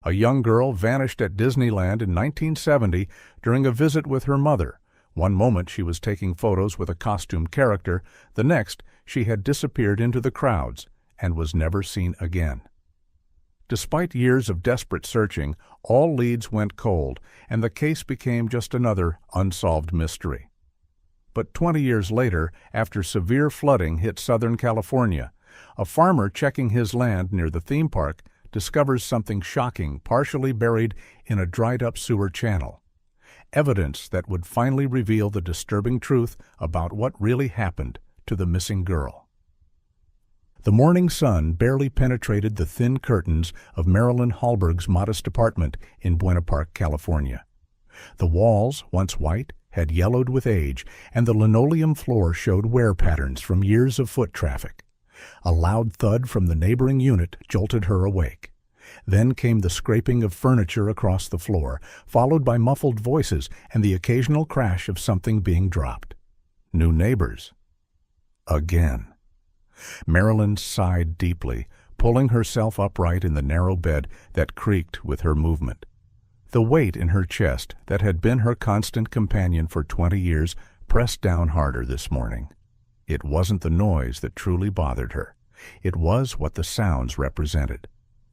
A young girl vanished at Disneyland in 1970 during a visit with her mother. One moment she was taking photos with a costumed character, the next she had disappeared into the crowds and was never seen again. Despite years of desperate searching, all leads went cold, and the case became just another unsolved mystery. But 20 years later, after severe flooding hit Southern California, a farmer checking his land near the theme park discovers something shocking partially buried in a dried-up sewer channel. Evidence that would finally reveal the disturbing truth about what really happened to the missing girl. The morning sun barely penetrated the thin curtains of Marilyn Hallberg's modest apartment in Buena Park, California. The walls, once white, had yellowed with age, and the linoleum floor showed wear patterns from years of foot traffic. A loud thud from the neighboring unit jolted her awake. Then came the scraping of furniture across the floor, followed by muffled voices and the occasional crash of something being dropped. New neighbors. Again. Marilyn sighed deeply, pulling herself upright in the narrow bed that creaked with her movement. The weight in her chest that had been her constant companion for 20 years pressed down harder this morning. It wasn't the noise that truly bothered her. It was what the sounds represented.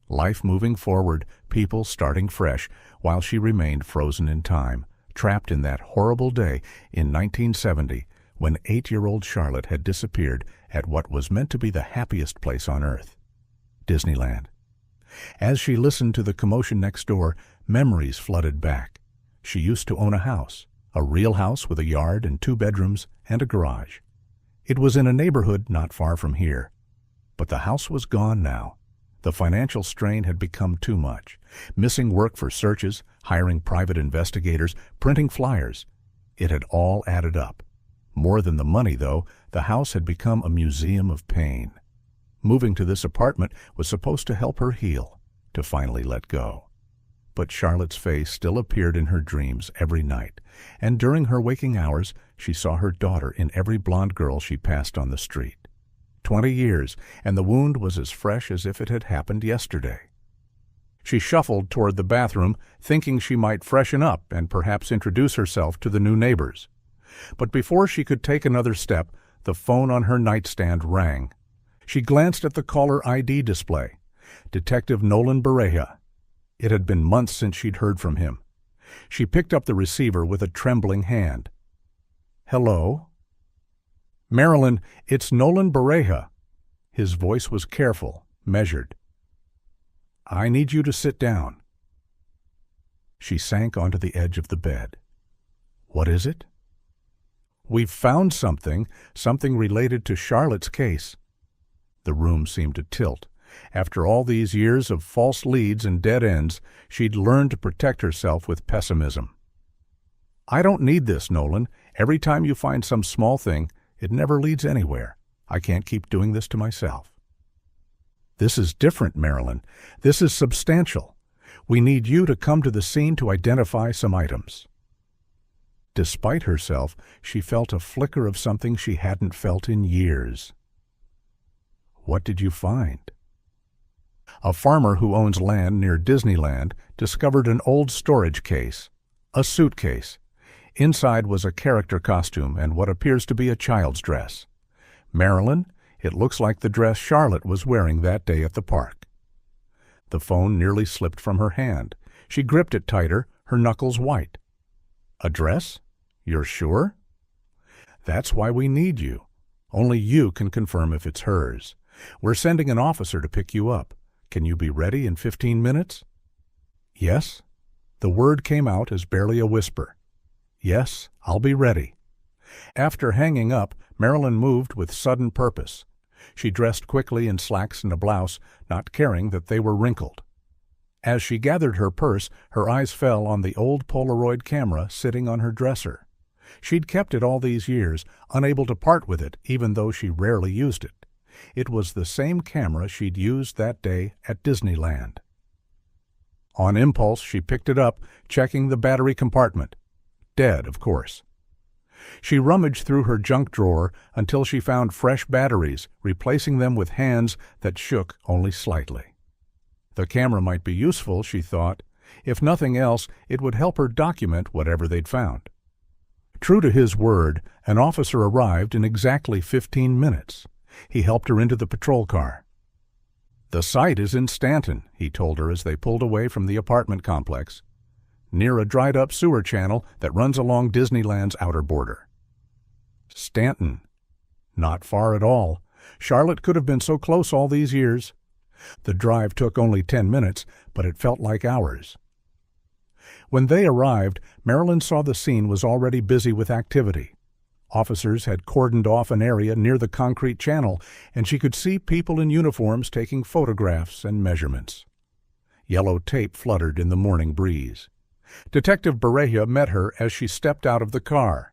Life moving forward, people starting fresh, while she remained frozen in time, trapped in that horrible day in 1970 when 8-year-old Charlotte had disappeared at what was meant to be the happiest place on earth, Disneyland. As she listened to the commotion next door, memories flooded back. She used to own a house, a real house with a yard and 2 bedrooms and a garage. It was in a neighborhood not far from here. But the house was gone now. The financial strain had become too much. Missing work for searches, hiring private investigators, printing flyers. It had all added up. More than the money, though, the house had become a museum of pain. Moving to this apartment was supposed to help her heal, to finally let go. But Charlotte's face still appeared in her dreams every night, and during her waking hours she saw her daughter in every blonde girl she passed on the street. 20 years, and the wound was as fresh as if it had happened yesterday. She shuffled toward the bathroom, thinking she might freshen up and perhaps introduce herself to the new neighbors. But before she could take another step, the phone on her nightstand rang. She glanced at the caller ID display. Detective Nolan Bareja. It had been months since she'd heard from him. She picked up the receiver with a trembling hand. "Hello?" "Marilyn, it's Nolan Bareja." His voice was careful, measured. "I need you to sit down." She sank onto the edge of the bed. "What is it?" "We've found something related to Charlotte's case." The room seemed to tilt. After all these years of false leads and dead ends, she'd learned to protect herself with pessimism. "I don't need this, Nolan. Every time you find some small thing, it never leads anywhere. I can't keep doing this to myself." "This is different, Marilyn. This is substantial. We need you to come to the scene to identify some items." Despite herself, she felt a flicker of something she hadn't felt in years. "What did you find?" A farmer who owns land near Disneyland discovered an old storage case, a suitcase. Inside was a character costume and what appears to be a child's dress. "Marilyn, it looks like the dress Charlotte was wearing that day at the park." The phone nearly slipped from her hand. She gripped it tighter, her knuckles white. "A dress? You're sure?" "That's why we need you. Only you can confirm if it's hers. We're sending an officer to pick you up. Can you be ready in 15 minutes? "Yes." The word came out as barely a whisper. "Yes, I'll be ready." After hanging up, Marilyn moved with sudden purpose. She dressed quickly in slacks and a blouse, not caring that they were wrinkled. As she gathered her purse, her eyes fell on the old Polaroid camera sitting on her dresser. She'd kept it all these years, unable to part with it even though she rarely used it. It was the same camera she'd used that day at Disneyland. On impulse, she picked it up, checking the battery compartment. Dead, of course. She rummaged through her junk drawer until she found fresh batteries, replacing them with hands that shook only slightly. The camera might be useful, she thought. If nothing else, it would help her document whatever they'd found. True to his word, an officer arrived in exactly 15 minutes. He helped her into the patrol car. "The site is in Stanton," he told her as they pulled away from the apartment complex, near a dried-up sewer channel that runs along Disneyland's outer border. Stanton. Not far at all. Charlotte could have been so close all these years. The drive took only 10 minutes, but it felt like hours. When they arrived, Marilyn saw the scene was already busy with activity. Officers had cordoned off an area near the concrete channel, and she could see people in uniforms taking photographs and measurements. Yellow tape fluttered in the morning breeze. Detective Berreja met her as she stepped out of the car.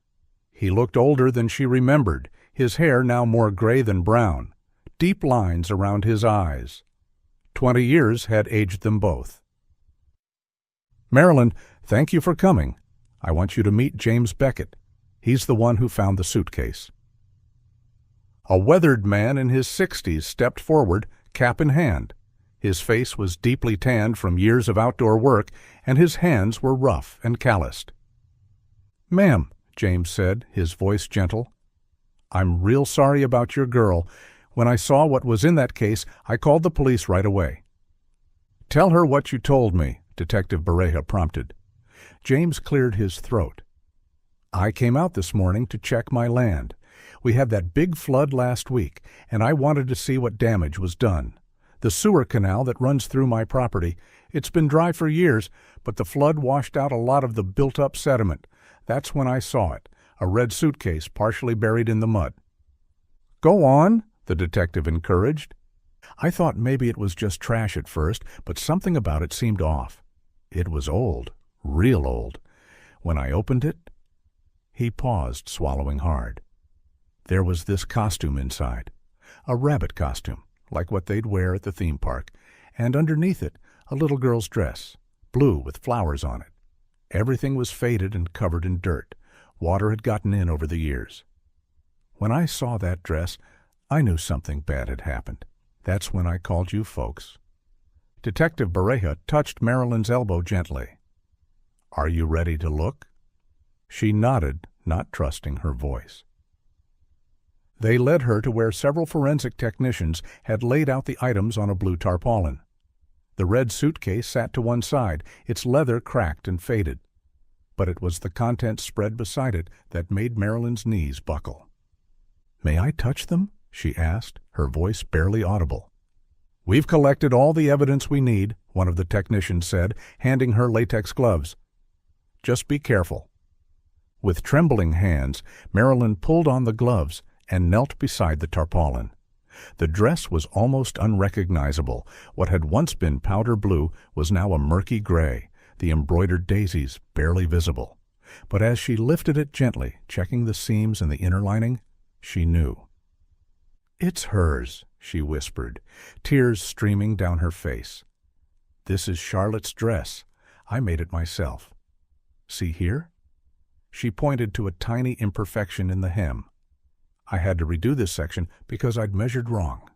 He looked older than she remembered, his hair now more gray than brown, deep lines around his eyes. 20 years had aged them both. "Marilyn, thank you for coming. I want you to meet James Beckett. He's the one who found the suitcase." A weathered man in his 60s stepped forward, cap in hand. His face was deeply tanned from years of outdoor work, and his hands were rough and calloused. "Ma'am," James said, his voice gentle, "I'm real sorry about your girl. When I saw what was in that case, I called the police right away." "Tell her what you told me," Detective Berreja prompted. James cleared his throat. "I came out this morning to check my land. We had that big flood last week, and I wanted to see what damage was done. The sewer canal that runs through my property, it's been dry for years, but the flood washed out a lot of the built-up sediment. That's when I saw it, a red suitcase partially buried in the mud." "Go on," the detective encouraged. "I thought maybe it was just trash at first, but something about it seemed off. It was old, real old. When I opened it—" He paused, swallowing hard. There was this costume inside, a rabbit costume, like what they'd wear at the theme park, and underneath it, a little girl's dress, blue with flowers on it. Everything was faded and covered in dirt. Water had gotten in over the years. When I saw that dress, I knew something bad had happened. That's when I called you folks." Detective Berreja touched Marilyn's elbow gently. "Are you ready to look?" She nodded, not trusting her voice. They led her to where several forensic technicians had laid out the items on a blue tarpaulin. The red suitcase sat to one side, its leather cracked and faded. But it was the contents spread beside it that made Marilyn's knees buckle. "May I touch them?" she asked, her voice barely audible. "We've collected all the evidence we need," one of the technicians said, handing her latex gloves. "Just be careful." With trembling hands, Marilyn pulled on the gloves and knelt beside the tarpaulin. The dress was almost unrecognizable. What had once been powder blue was now a murky gray, the embroidered daisies barely visible. But as she lifted it gently, checking the seams and the inner lining, she knew. "It's hers," she whispered, tears streaming down her face. "This is Charlotte's dress. I made it myself. See here?" She pointed to a tiny imperfection in the hem. "I had to redo this section because I'd measured wrong."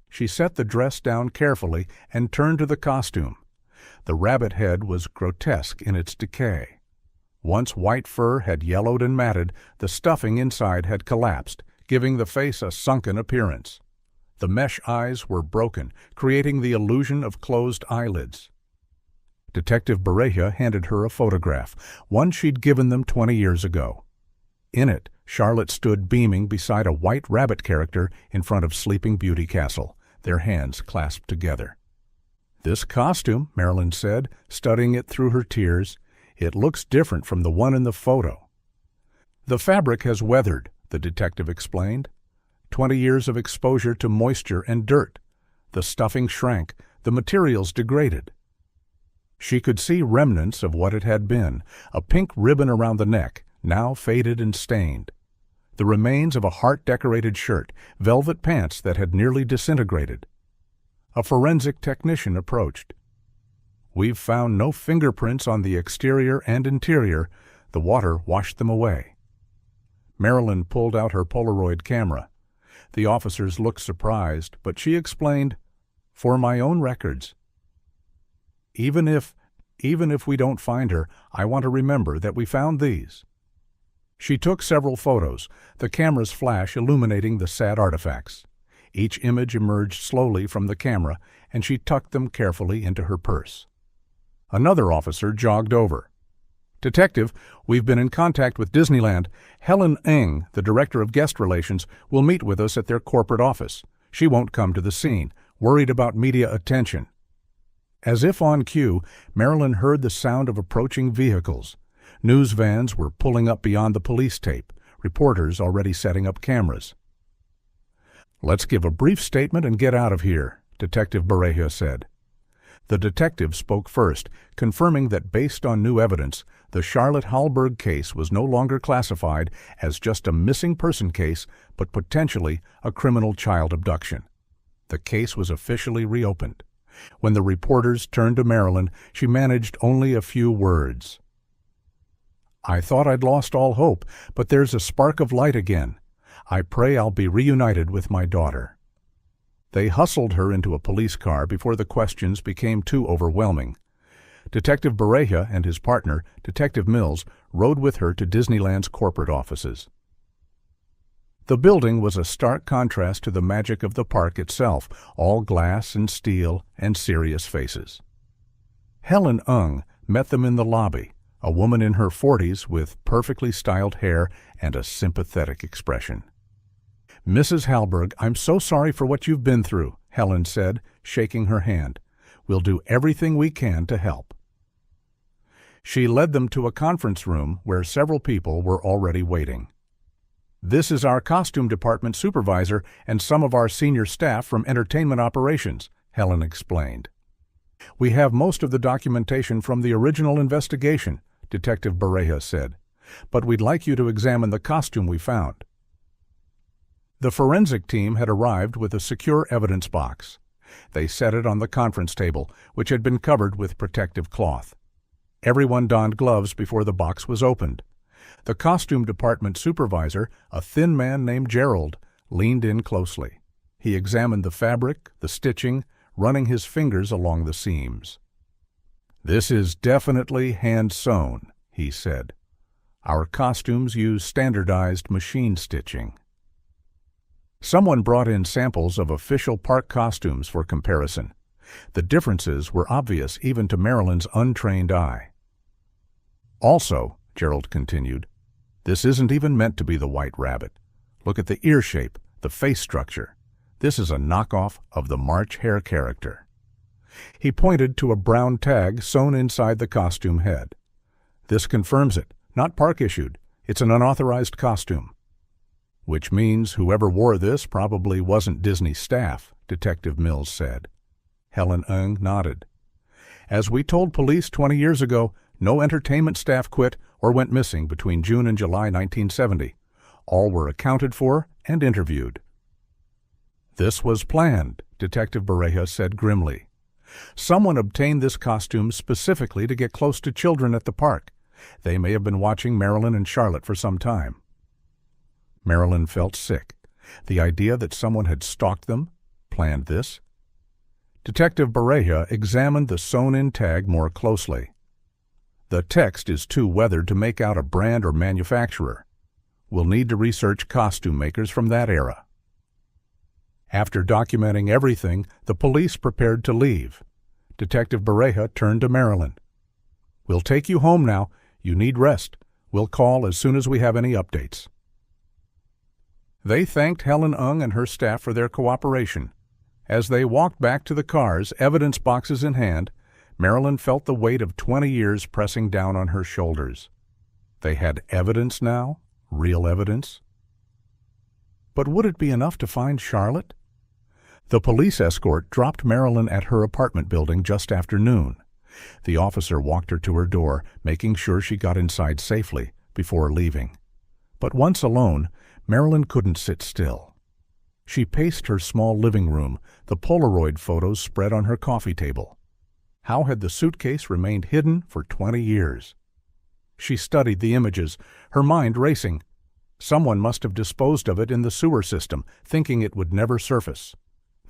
She set the dress down carefully and turned to the costume. The rabbit head was grotesque in its decay. Once white fur had yellowed and matted, the stuffing inside had collapsed, giving the face a sunken appearance. The mesh eyes were broken, creating the illusion of closed eyelids. Detective Berreja handed her a photograph, one she'd given them 20 years ago. In it, Charlotte stood beaming beside a white rabbit character in front of Sleeping Beauty Castle, their hands clasped together. "This costume," Marilyn said, studying it through her tears, "it looks different from the one in the photo." "The fabric has weathered," the detective explained. 20 years of exposure to moisture and dirt. The stuffing shrank, the materials degraded. She could see remnants of what it had been, a pink ribbon around the neck, now faded and stained. The remains of a heart-decorated shirt, velvet pants that had nearly disintegrated. A forensic technician approached. "We've found no fingerprints on the exterior and interior. The water washed them away." Marilyn pulled out her Polaroid camera. The officers looked surprised, but she explained, For my own records. Even if we don't find her, I want to remember that we found these." She took several photos, the camera's flash illuminating the sad artifacts. Each image emerged slowly from the camera, and she tucked them carefully into her purse. Another officer jogged over. "Detective, we've been in contact with Disneyland. Helen Ng, the director of guest relations, will meet with us at their corporate office. She won't come to the scene, worried about media attention." As if on cue, Marilyn heard the sound of approaching vehicles. News vans were pulling up beyond the police tape, reporters already setting up cameras. "Let's give a brief statement and get out of here," Detective Bareja said. The detective spoke first, confirming that based on new evidence, the Charlotte Hallberg case was no longer classified as just a missing person case, but potentially a criminal child abduction. The case was officially reopened. When the reporters turned to Marilyn, she managed only a few words. "I thought I'd lost all hope, but there's a spark of light again. I pray I'll be reunited with my daughter." They hustled her into a police car before the questions became too overwhelming. Detective Bareja and his partner, Detective Mills, rode with her to Disneyland's corporate offices. The building was a stark contrast to the magic of the park itself, all glass and steel and serious faces. Helen Ng met them in the lobby, a woman in her 40s with perfectly styled hair and a sympathetic expression. "Mrs. Hallberg, I'm so sorry for what you've been through," Helen said, shaking her hand. "We'll do everything we can to help." She led them to a conference room where several people were already waiting. "This is our costume department supervisor and some of our senior staff from entertainment operations," Helen explained. "We have most of the documentation from the original investigation," Detective Bareja said, "but we'd like you to examine the costume we found." The forensic team had arrived with a secure evidence box. They set it on the conference table, which had been covered with protective cloth. Everyone donned gloves before the box was opened. The costume department supervisor, a thin man named Gerald, leaned in closely. He examined the fabric, the stitching, running his fingers along the seams. "This is definitely hand-sewn," he said. "Our costumes use standardized machine stitching." Someone brought in samples of official park costumes for comparison. The differences were obvious even to Marilyn's untrained eye. "Also," Gerald continued, "this isn't even meant to be the White Rabbit. Look at the ear shape, the face structure. This is a knockoff of the March Hare character." He pointed to a brown tag sewn inside the costume head. "This confirms it, not park-issued. It's an unauthorized costume." "Which means whoever wore this probably wasn't Disney staff," Detective Mills said. Helen Ng nodded. "As we told police 20 years ago, no entertainment staff quit or went missing between June and July 1970. All were accounted for and interviewed." "This was planned," Detective Bareja said grimly. "Someone obtained this costume specifically to get close to children at the park. They may have been watching Marilyn and Charlotte for some time." Marilyn felt sick. The idea that someone had stalked them, planned this. Detective Bareja examined the sewn-in tag more closely. The text is too weathered to make out a brand or manufacturer. We'll need to research costume makers from that era. After documenting everything, the police prepared to leave. Detective Bareja turned to Marilyn. "We'll take you home now. You need rest. We'll call as soon as we have any updates." They thanked Helen Ng and her staff for their cooperation. As they walked back to the cars, evidence boxes in hand, Marilyn felt the weight of 20 years pressing down on her shoulders. They had evidence now, real evidence. But would it be enough to find Charlotte? The police escort dropped Marilyn at her apartment building just after noon. The officer walked her to her door, making sure she got inside safely before leaving. But once alone, Marilyn couldn't sit still. She paced her small living room, the Polaroid photos spread on her coffee table. How had the suitcase remained hidden for 20 years? She studied the images, her mind racing. Someone must have disposed of it in the sewer system, thinking it would never surface.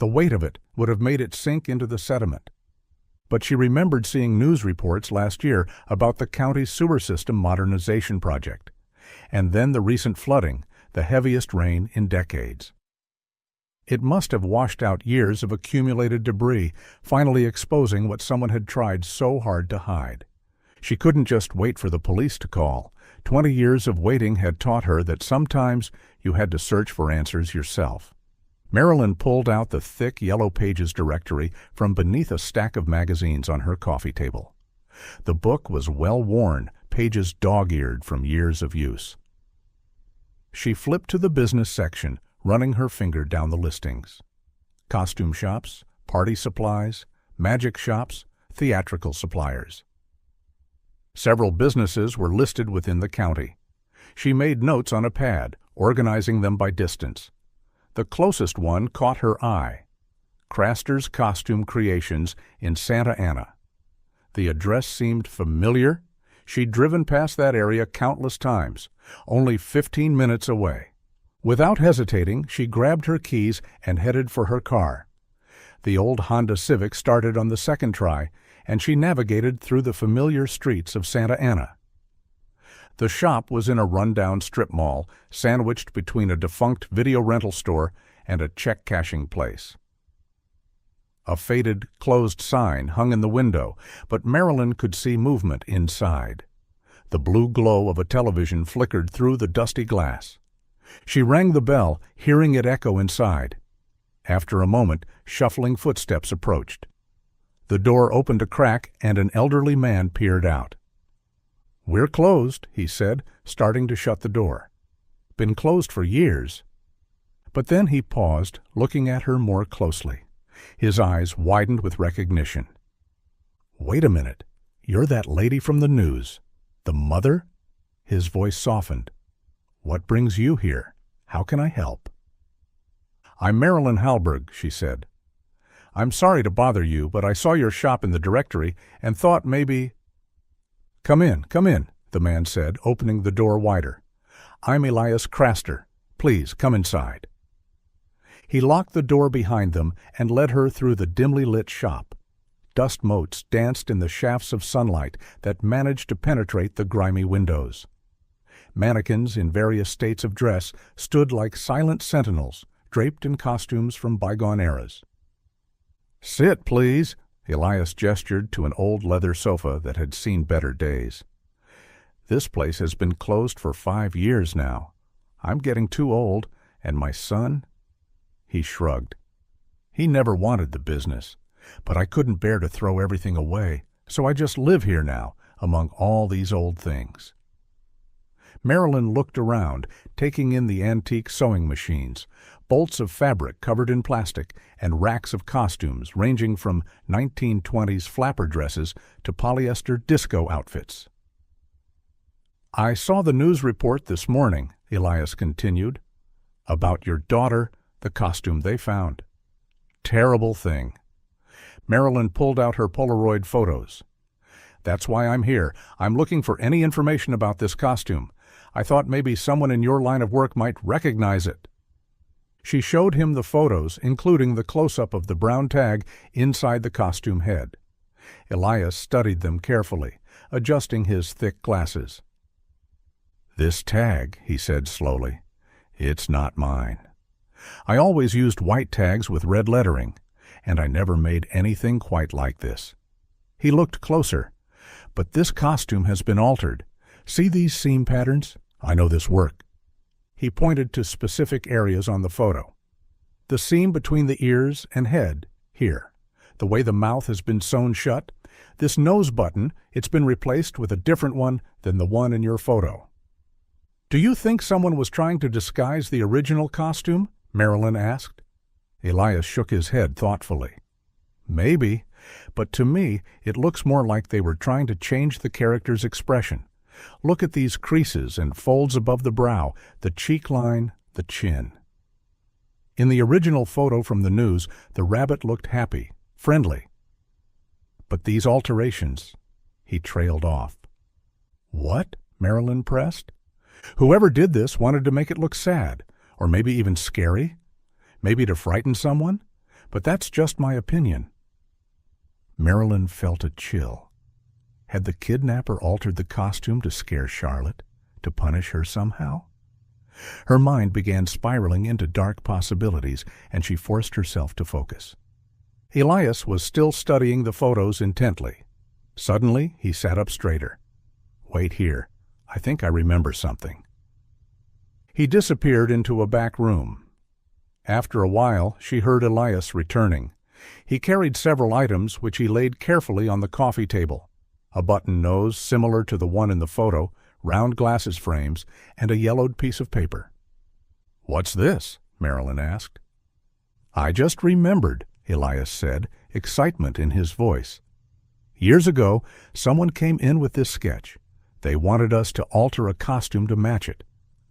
The weight of it would have made it sink into the sediment. But she remembered seeing news reports last year about the county's sewer system modernization project, and then the recent flooding, the heaviest rain in decades. It must have washed out years of accumulated debris, finally exposing what someone had tried so hard to hide. She couldn't just wait for the police to call. 20 years of waiting had taught her that sometimes you had to search for answers yourself. Marilyn pulled out the thick Yellow Pages directory from beneath a stack of magazines on her coffee table. The book was well-worn, pages dog-eared from years of use. She flipped to the business section, running her finger down the listings. Costume shops, party supplies, magic shops, theatrical suppliers. Several businesses were listed within the county. She made notes on a pad, organizing them by distance. The closest one caught her eye. Craster's Costume Creations in Santa Ana. The address seemed familiar. She'd driven past that area countless times, only 15 minutes away. Without hesitating, she grabbed her keys and headed for her car. The old Honda Civic started on the second try, and she navigated through the familiar streets of Santa Ana. The shop was in a rundown strip mall, sandwiched between a defunct video rental store and a check-cashing place. A faded, closed sign hung in the window, but Marilyn could see movement inside. The blue glow of a television flickered through the dusty glass. She rang the bell, hearing it echo inside. After a moment, shuffling footsteps approached. The door opened a crack, and an elderly man peered out. "We're closed," he said, starting to shut the door. "Been closed for years." But then he paused, looking at her more closely. His eyes widened with recognition. "Wait a minute. You're that lady from the news. The mother?" His voice softened. "What brings you here? How can I help?" "I'm Marilyn Halberg," she said. "I'm sorry to bother you, but I saw your shop in the directory and thought maybe—" Come in," the man said, opening the door wider. "I'm Elias Craster. Please, come inside." He locked the door behind them and led her through the dimly lit shop. Dust motes danced in the shafts of sunlight that managed to penetrate the grimy windows. Mannequins in various states of dress stood like silent sentinels, draped in costumes from bygone eras. "Sit, please," Elias gestured to an old leather sofa that had seen better days. "This place has been closed for 5 years now. I'm getting too old, and my son—" He shrugged. He never wanted the business, but I couldn't bear to throw everything away, so I just live here now, among all these old things. Marilyn looked around, taking in the antique sewing machines, bolts of fabric covered in plastic, and racks of costumes ranging from 1920s flapper dresses to polyester disco outfits. "I saw the news report this morning," Elias continued, "about your daughter, the costume they found. Terrible thing." Marilyn pulled out her Polaroid photos. "That's why I'm here. I'm looking for any information about this costume. I thought maybe someone in your line of work might recognize it." She showed him the photos, including the close-up of the brown tag inside the costume head. Elias studied them carefully, adjusting his thick glasses. "This tag," he said slowly, "it's not mine. I always used white tags with red lettering, and I never made anything quite like this." He looked closer. "But this costume has been altered. See these seam patterns? I know this work." He pointed to specific areas on the photo. "The seam between the ears and head, here. The way the mouth has been sewn shut. This nose button, it's been replaced with a different one than the one in your photo." "Do you think someone was trying to disguise the original costume?" Marilyn asked. Elias shook his head thoughtfully. "Maybe, but to me it looks more like they were trying to change the character's expression. Look at these creases and folds above the brow, the cheek line, the chin." In the original photo from the news, the rabbit looked happy, friendly. But these alterations, he trailed off. "What?" Marilyn pressed. "Whoever did this wanted to make it look sad, or maybe even scary, maybe to frighten someone, but that's just my opinion." Marilyn felt a chill. Had the kidnapper altered the costume to scare Charlotte, to punish her somehow? Her mind began spiraling into dark possibilities, and she forced herself to focus. Elias was still studying the photos intently. Suddenly, he sat up straighter. "Wait here. I think I remember something." He disappeared into a back room. After a while, she heard Elias returning. He carried several items which he laid carefully on the coffee table. A button nose similar to the one in the photo, round glasses frames, and a yellowed piece of paper. "What's this?" Marilyn asked. "I just remembered," Elias said, excitement in his voice. "Years ago, someone came in with this sketch. They wanted us to alter a costume to match it.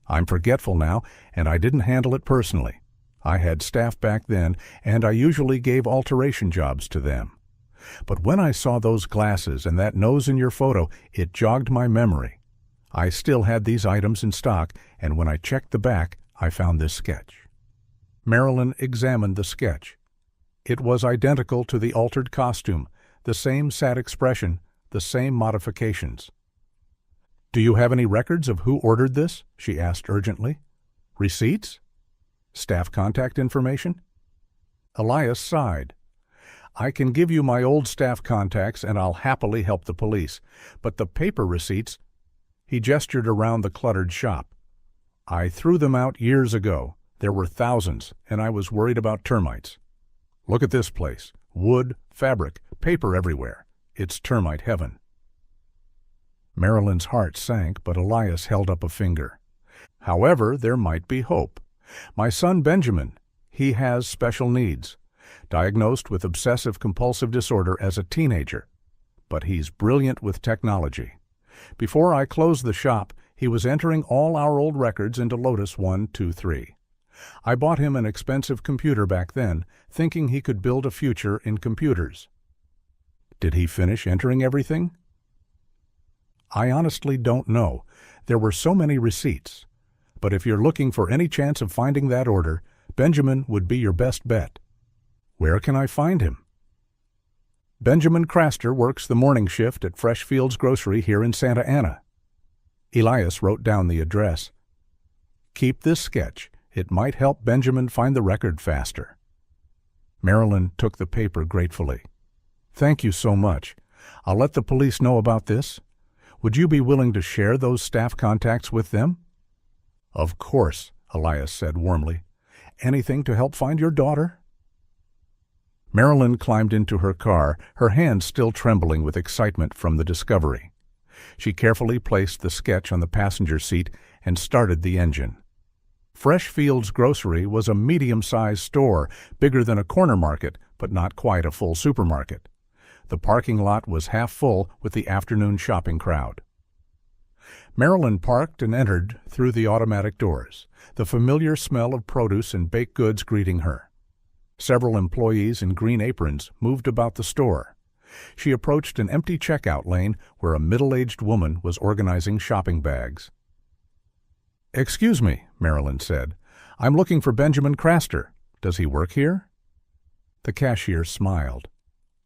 I'm forgetful now, and I didn't handle it personally. I had staff back then, and I usually gave alteration jobs to them. But when I saw those glasses and that nose in your photo, it jogged my memory. I still had these items in stock, and when I checked the back, I found this sketch." Marilyn examined the sketch. It was identical to the altered costume, the same sad expression, the same modifications. "Do you have any records of who ordered this?" she asked urgently. "Receipts? Staff contact information?" Elias sighed. "I can give you my old staff contacts and I'll happily help the police, but the paper receipts—" He gestured around the cluttered shop. "I threw them out years ago. There were thousands, and I was worried about termites. Look at this place. Wood, fabric, paper everywhere. It's termite heaven." Marilyn's heart sank, but Elias held up a finger. "However, there might be hope. My son Benjamin, he has special needs. Diagnosed with obsessive-compulsive disorder as a teenager. But he's brilliant with technology. Before I closed the shop, he was entering all our old records into Lotus 123. I bought him an expensive computer back then, thinking he could build a future in computers." "Did he finish entering everything?" "I honestly don't know. There were so many receipts. But if you're looking for any chance of finding that order, Benjamin would be your best bet." "Where can I find him?" "Benjamin Craster works the morning shift at Freshfields Grocery here in Santa Ana." Elias wrote down the address. "Keep this sketch. It might help Benjamin find the record faster." Marilyn took the paper gratefully. "Thank you so much. I'll let the police know about this. Would you be willing to share those staff contacts with them?" "Of course," Elias said warmly. "Anything to help find your daughter?" Marilyn climbed into her car, her hands still trembling with excitement from the discovery. She carefully placed the sketch on the passenger seat and started the engine. Freshfields Grocery was a medium-sized store, bigger than a corner market, but not quite a full supermarket. The parking lot was half full with the afternoon shopping crowd. Marilyn parked and entered through the automatic doors, the familiar smell of produce and baked goods greeting her. Several employees in green aprons moved about the store. She approached an empty checkout lane where a middle-aged woman was organizing shopping bags. "Excuse me," Marilyn said. "I'm looking for Benjamin Craster. Does he work here?" The cashier smiled.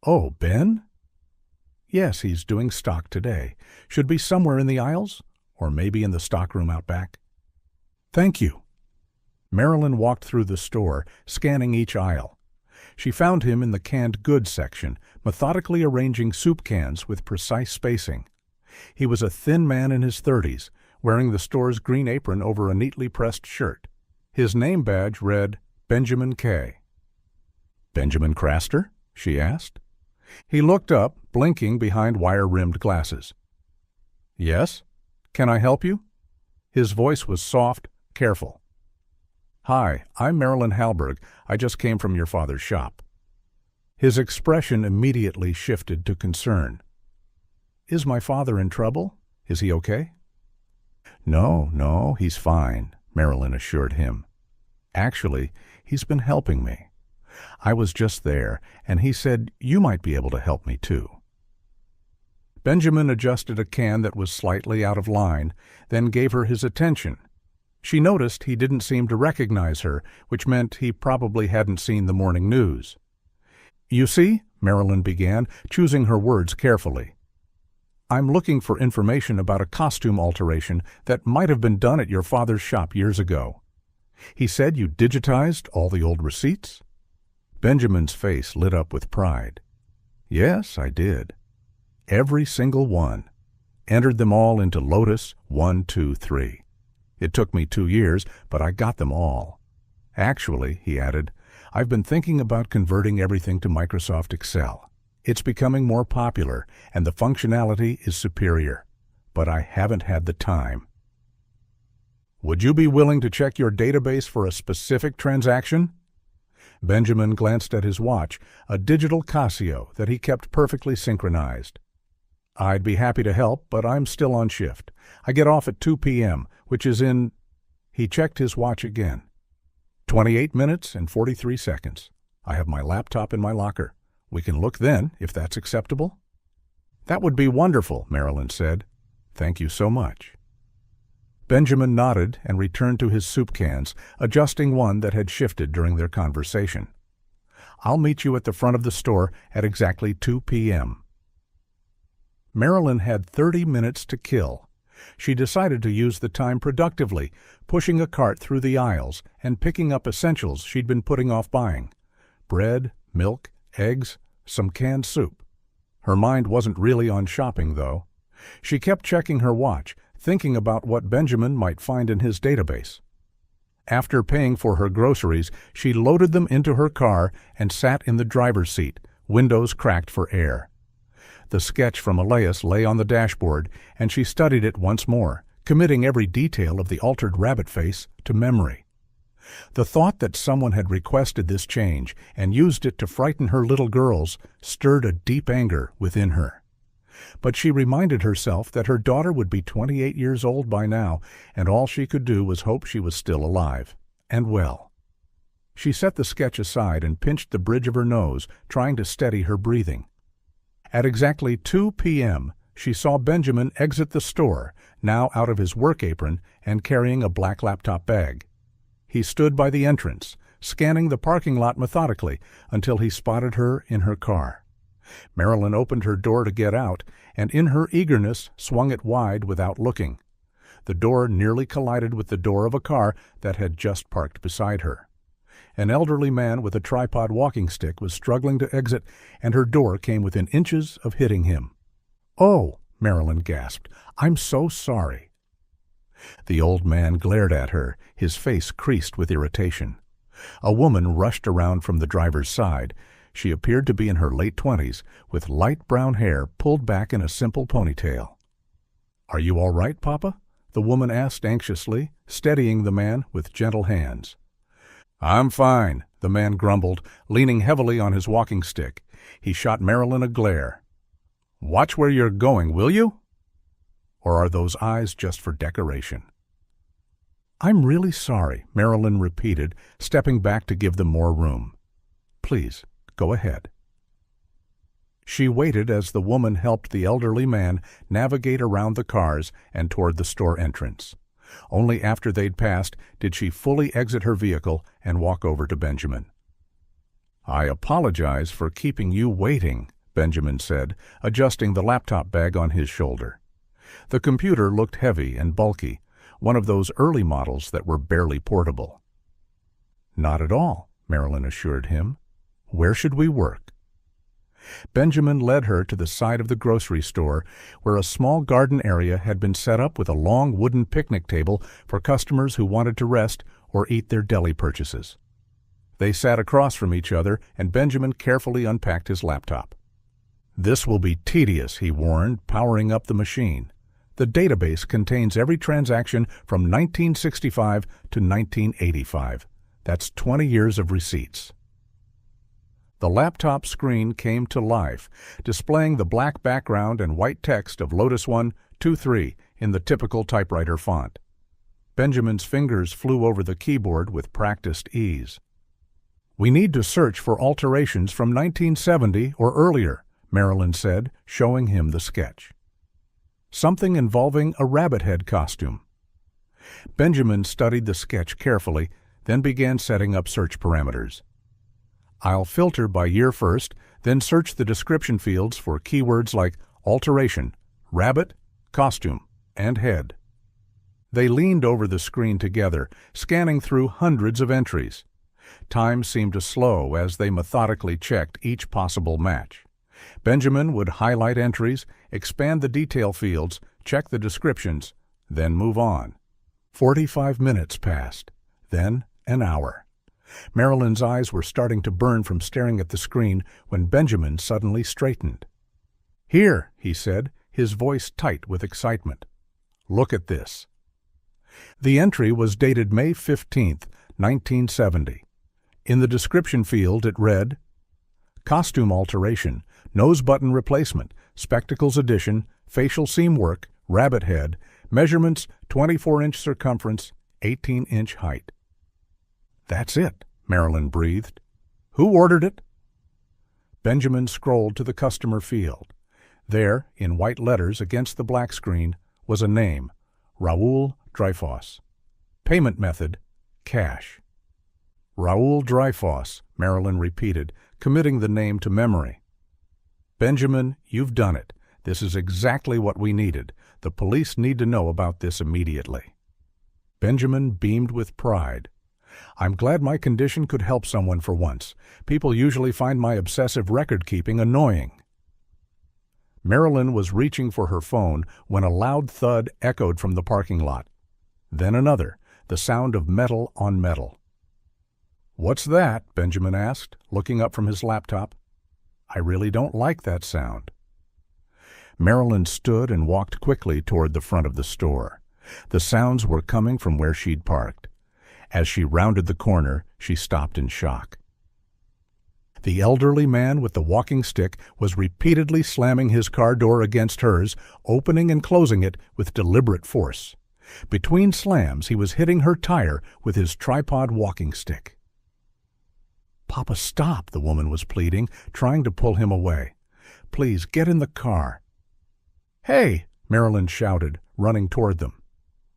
"Oh, Ben?" "Yes, he's doing stock today. Should be somewhere in the aisles, or maybe in the stockroom out back." "Thank you." Marilyn walked through the store, scanning each aisle. She found him in the canned goods section, methodically arranging soup cans with precise spacing. He was a thin man in his 30s, wearing the store's green apron over a neatly pressed shirt. His name badge read Benjamin K. "Benjamin Craster?" she asked. He looked up, blinking behind wire-rimmed glasses. "Yes? Can I help you?" His voice was soft, careful. "Hi, I'm Marilyn Halberg. I just came from your father's shop." His expression immediately shifted to concern. "Is my father in trouble? Is he okay?" No, he's fine," Marilyn assured him. "Actually, he's been helping me. I was just there, and he said you might be able to help me too." Benjamin adjusted a can that was slightly out of line, then gave her his attention. She noticed he didn't seem to recognize her, which meant he probably hadn't seen the morning news. You see, Marilyn began, choosing her words carefully. I'm looking for information about a costume alteration that might have been done at your father's shop years ago. He said you digitized all the old receipts? Benjamin's face lit up with pride. Yes, I did. Every single one. Entered them all into Lotus 1, 2, 3. It took me 2 years, but I got them all. Actually, he added, I've been thinking about converting everything to Microsoft Excel. It's becoming more popular, and the functionality is superior, but I haven't had the time. Would you be willing to check your database for a specific transaction? Benjamin glanced at his watch, a digital Casio that he kept perfectly synchronized. I'd be happy to help, but I'm still on shift. I get off at 2 p.m., which is in... He checked his watch again. 28 minutes and 43 seconds. I have my laptop in my locker. We can look then, if that's acceptable. That would be wonderful, Marilyn said. Thank you so much. Benjamin nodded and returned to his soup cans, adjusting one that had shifted during their conversation. I'll meet you at the front of the store at exactly 2 p.m. Marilyn had 30 minutes to kill. She decided to use the time productively, pushing a cart through the aisles and picking up essentials she'd been putting off buying. Bread, milk, eggs, some canned soup. Her mind wasn't really on shopping, though. She kept checking her watch, thinking about what Benjamin might find in his database. After paying for her groceries, she loaded them into her car and sat in the driver's seat, windows cracked for air. The sketch from Elias lay on the dashboard, and she studied it once more, committing every detail of the altered rabbit face to memory. The thought that someone had requested this change and used it to frighten her little girls stirred a deep anger within her. But she reminded herself that her daughter would be 28 years old by now, and all she could do was hope she was still alive, and well. She set the sketch aside and pinched the bridge of her nose, trying to steady her breathing. At exactly 2 p.m., she saw Benjamin exit the store, now out of his work apron and carrying a black laptop bag. He stood by the entrance, scanning the parking lot methodically until he spotted her in her car. Marilyn opened her door to get out, and in her eagerness swung it wide without looking. The door nearly collided with the door of a car that had just parked beside her. An elderly man with a tripod walking stick was struggling to exit, and her door came within inches of hitting him. "Oh," Marilyn gasped, "I'm so sorry." The old man glared at her, his face creased with irritation. A woman rushed around from the driver's side. She appeared to be in her late 20s, with light brown hair pulled back in a simple ponytail. "Are you all right, Papa?" the woman asked anxiously, steadying the man with gentle hands. "I'm fine," the man grumbled, leaning heavily on his walking stick. He shot Marilyn a glare. "Watch where you're going, will you? Or are those eyes just for decoration?" "I'm really sorry," Marilyn repeated, stepping back to give them more room. "Please, go ahead." She waited as the woman helped the elderly man navigate around the cars and toward the store entrance. Only after they'd passed did she fully exit her vehicle and walk over to Benjamin. "I apologize for keeping you waiting," Benjamin said, adjusting the laptop bag on his shoulder. The computer looked heavy and bulky, one of those early models that were barely portable. "Not at all," Marilyn assured him. "Where should we work?" Benjamin led her to the side of the grocery store, where a small garden area had been set up with a long wooden picnic table for customers who wanted to rest or eat their deli purchases. They sat across from each other, and Benjamin carefully unpacked his laptop. "This will be tedious," he warned, powering up the machine. "The database contains every transaction from 1965 to 1985. That's 20 years of receipts." The laptop screen came to life, displaying the black background and white text of Lotus 1, 2, 3 in the typical typewriter font. Benjamin's fingers flew over the keyboard with practiced ease. "We need to search for alterations from 1970 or earlier," Marilyn said, showing him the sketch. "Something involving a rabbit head costume." Benjamin studied the sketch carefully, then began setting up search parameters. I'll filter by year first, then search the description fields for keywords like alteration, rabbit, costume, and head. They leaned over the screen together, scanning through hundreds of entries. Time seemed to slow as they methodically checked each possible match. Benjamin would highlight entries, expand the detail fields, check the descriptions, then move on. 45 minutes passed, then an hour. Marilyn's eyes were starting to burn from staring at the screen when Benjamin suddenly straightened. "Here," he said, his voice tight with excitement. "Look at this." The entry was dated May 15th, 1970. In the description field it read, "Costume alteration, nose button replacement, spectacles addition, facial seam work, rabbit head, measurements 24-inch circumference, 18-inch height." "That's it," Marilyn breathed. "Who ordered it?" Benjamin scrolled to the customer field. There, in white letters against the black screen, was a name, Raoul Dreyfus. Payment method, cash. "Raoul Dreyfus," Marilyn repeated, committing the name to memory. "Benjamin, you've done it. This is exactly what we needed. The police need to know about this immediately." Benjamin beamed with pride. "I'm glad my condition could help someone for once. People usually find my obsessive record-keeping annoying." Marilyn was reaching for her phone when a loud thud echoed from the parking lot. Then another, the sound of metal on metal. "What's that?" Benjamin asked, looking up from his laptop. "I really don't like that sound." Marilyn stood and walked quickly toward the front of the store. The sounds were coming from where she'd parked. As she rounded the corner, she stopped in shock. The elderly man with the walking stick was repeatedly slamming his car door against hers, opening and closing it with deliberate force. Between slams, he was hitting her tire with his tripod walking stick. "Papa, stop," the woman was pleading, trying to pull him away. "Please, get in the car." "Hey!" Marilyn shouted, running toward them.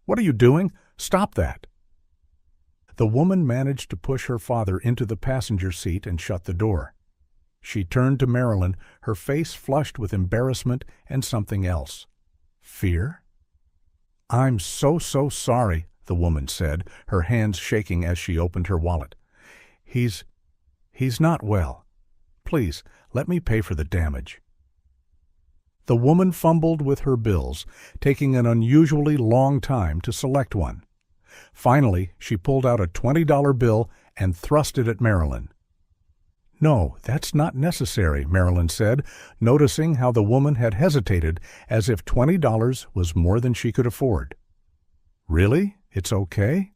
"What are you doing? Stop that!" The woman managed to push her father into the passenger seat and shut the door. She turned to Marilyn, her face flushed with embarrassment and something else. Fear? "I'm so sorry," the woman said, her hands shaking as she opened her wallet. He's not well. Please, let me pay for the damage." The woman fumbled with her bills, taking an unusually long time to select one. Finally, she pulled out a $20 bill and thrust it at Marilyn. "No, that's not necessary," Marilyn said, noticing how the woman had hesitated as if $20 was more than she could afford. "Really? It's okay?"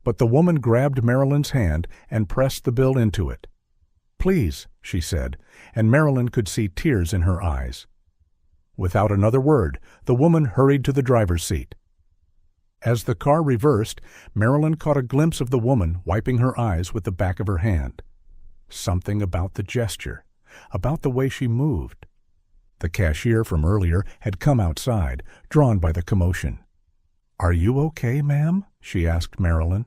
But the woman grabbed Marilyn's hand and pressed the bill into it. "Please," she said, and Marilyn could see tears in her eyes. Without another word, the woman hurried to the driver's seat. As the car reversed, Marilyn caught a glimpse of the woman wiping her eyes with the back of her hand. Something about the gesture, about the way she moved. The cashier from earlier had come outside, drawn by the commotion. "Are you okay, ma'am?" she asked Marilyn.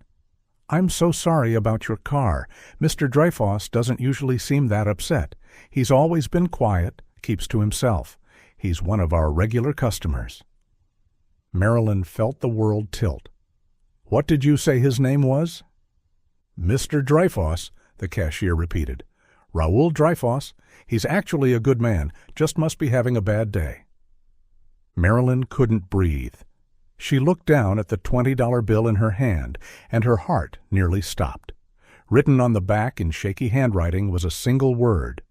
"I'm so sorry about your car. Mr. Dreyfus doesn't usually seem that upset. He's always been quiet, keeps to himself. He's one of our regular customers." Marilyn felt the world tilt. "What did you say his name was?" "Mr. Dreyfus," the cashier repeated. "Raoul Dreyfus. He's actually a good man, just must be having a bad day." Marilyn couldn't breathe. She looked down at the $20 bill in her hand, and her heart nearly stopped. Written on the back in shaky handwriting was a single word: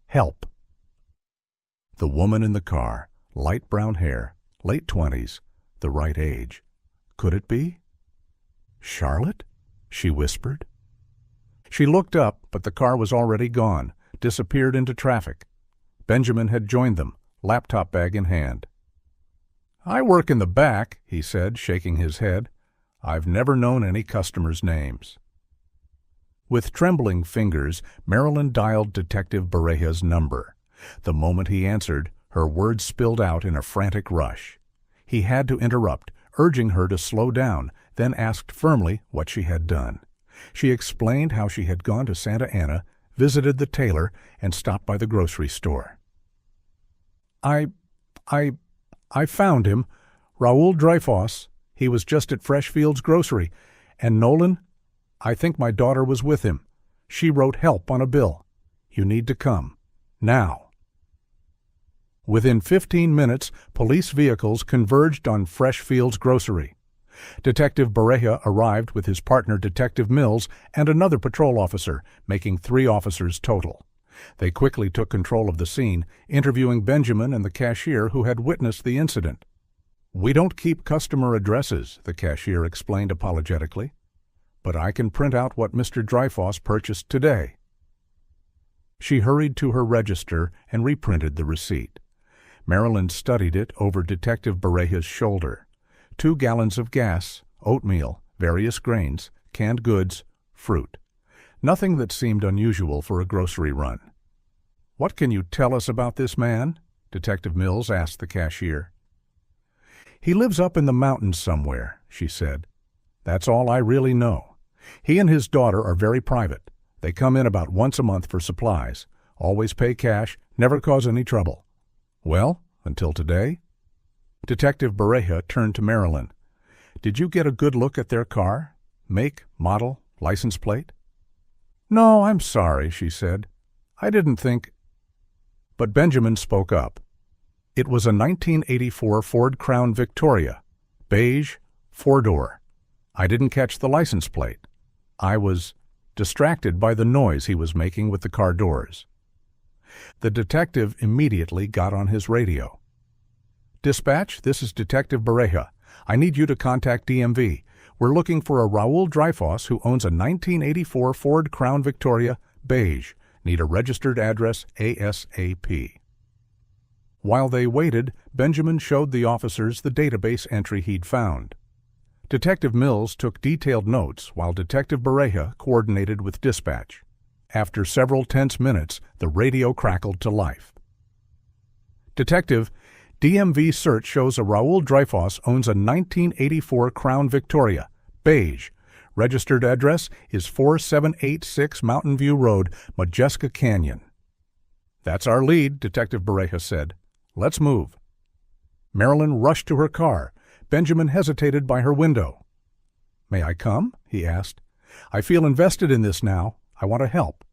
help. The woman in the car, light brown hair, late 20s, the right age. Could it be? "Charlotte?" she whispered. She looked up, but the car was already gone, disappeared into traffic. Benjamin had joined them, laptop bag in hand. "I work in the back," he said, shaking his head. "I've never known any customers' names." With trembling fingers, Marilyn dialed Detective Bareja's number. The moment he answered, her words spilled out in a frantic rush. He had to interrupt, urging her to slow down, then asked firmly what she had done. She explained how she had gone to Santa Ana, visited the tailor, and stopped by the grocery store. I found him, Raoul Dreyfus. He was just at Freshfields Grocery. And Nolan, I think my daughter was with him. She wrote help on a bill. You need to come. Now. Within 15 minutes, police vehicles converged on Freshfields Grocery. Detective Bareja arrived with his partner Detective Mills and another patrol officer, making 3 officers total. They quickly took control of the scene, interviewing Benjamin and the cashier who had witnessed the incident. "We don't keep customer addresses," the cashier explained apologetically. "But I can print out what Mr. Dreyfus purchased today." She hurried to her register and reprinted the receipt. Marilyn studied it over Detective Bareja's shoulder. 2 gallons of gas, oatmeal, various grains, canned goods, fruit. Nothing that seemed unusual for a grocery run. "What can you tell us about this man?" Detective Mills asked the cashier. "He lives up in the mountains somewhere," she said. "That's all I really know. He and his daughter are very private. They come in about once a month for supplies. Always pay cash, never cause any trouble." "Well, until today?" Detective Bareja turned to Marilyn. "Did you get a good look at their car? Make, model, license plate?" "No, I'm sorry," she said. "I didn't think—" But Benjamin spoke up. It was a 1984 Ford Crown Victoria, beige, 4-door. I didn't catch the license plate. I was distracted by the noise he was making with the car doors. The detective immediately got on his radio. "Dispatch, this is Detective Bareja. I need you to contact DMV. We're looking for a Raoul Dreyfus who owns a 1984 Ford Crown Victoria, beige. Need a registered address ASAP." While they waited, Benjamin showed the officers the database entry he'd found. Detective Mills took detailed notes while Detective Bareja coordinated with dispatch. After several tense minutes, the radio crackled to life. "Detective, DMV search shows a Raoul Dreyfus owns a 1984 Crown Victoria, beige. Registered address is 4786 Mountain View Road, Majeska Canyon." "That's our lead," Detective Bareja said. "Let's move." Marilyn rushed to her car. Benjamin hesitated by her window. "May I come?" he asked. "I feel invested in this now. I want to help."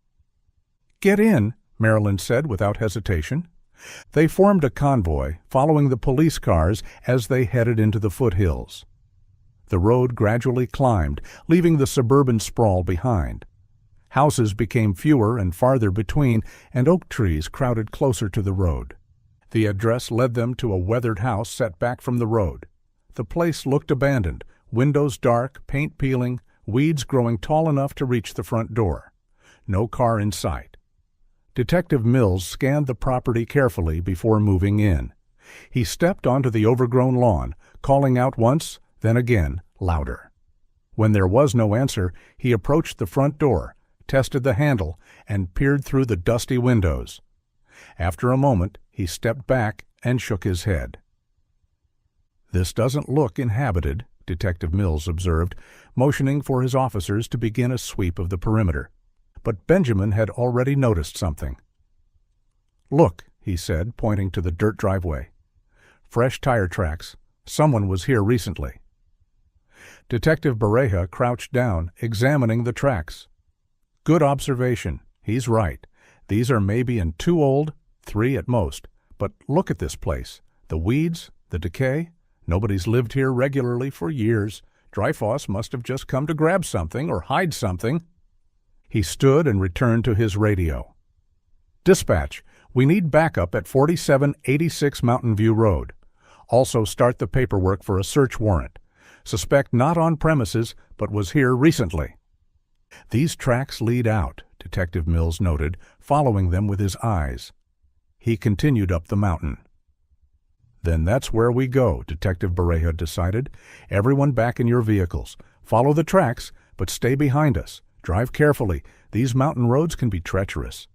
"Get in," Marilyn said without hesitation. They formed a convoy, following the police cars as they headed into the foothills. The road gradually climbed, leaving the suburban sprawl behind. Houses became fewer and farther between, and oak trees crowded closer to the road. The address led them to a weathered house set back from the road. The place looked abandoned, windows dark, paint peeling, weeds growing tall enough to reach the front door. No car in sight. Detective Mills scanned the property carefully before moving in. He stepped onto the overgrown lawn, calling out once, then again, louder. When there was no answer, he approached the front door, tested the handle, and peered through the dusty windows. After a moment, he stepped back and shook his head. "This doesn't look inhabited," Detective Mills observed, motioning for his officers to begin a sweep of the perimeter. But Benjamin had already noticed something. "Look," he said, pointing to the dirt driveway. "Fresh tire tracks. Someone was here recently." Detective Bareja crouched down, examining the tracks. "Good observation. He's right. These are maybe in 2 old, 3 at most. But look at this place. The weeds, the decay. Nobody's lived here regularly for years. Dreyfus must have just come to grab something or hide something." He stood and returned to his radio. "Dispatch, we need backup at 4786 Mountain View Road. Also start the paperwork for a search warrant. Suspect not on premises, but was here recently." "These tracks lead out," Detective Mills noted, following them with his eyes. He continued up the mountain. "Then that's where we go," Detective Bareja decided. "Everyone back in your vehicles. Follow the tracks, but stay behind us. Drive carefully. These mountain roads can be treacherous."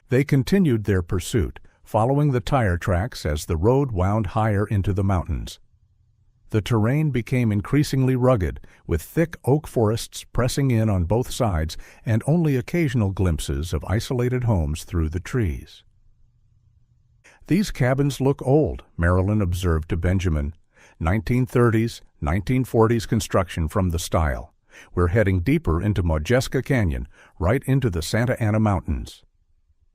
They continued their pursuit, following the tire tracks as the road wound higher into the mountains. The terrain became increasingly rugged, with thick oak forests pressing in on both sides and only occasional glimpses of isolated homes through the trees. "These cabins look old," Marilyn observed to Benjamin. 1930s, 1940s construction from the style. "We're heading deeper into Modjeska Canyon, right into the Santa Ana Mountains."